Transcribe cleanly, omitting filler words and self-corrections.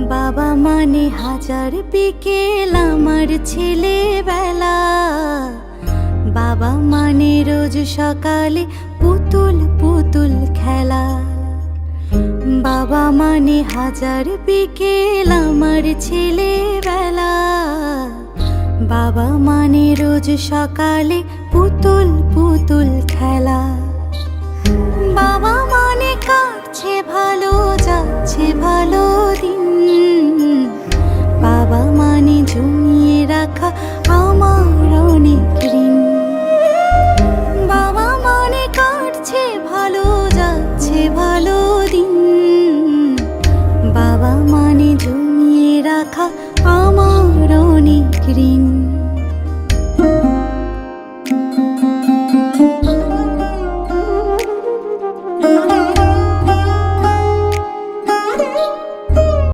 বাবা মানে হাজার বিকেল আমার ছেলেবেলা। বাবা মানে রোজ সকালে পুতুল পুতুল খেলা। বাবা মানে হাজার বিকেল আমার ছেলেবেলা। বাবা মানে রোজ সকালে পুতুল পুতুল খেলা। বাবা মানে কাটছে ভালো, যাচ্ছে ভালো দিন। বাবা মানে জমিয়ে রাখা আমার অনেক ঋণ। বাবা মানে কাটছে ভালো, যাচ্ছে ভালো দিন। বাবা মানে জমিয়ে রাখা আমার অনেক ঋণ।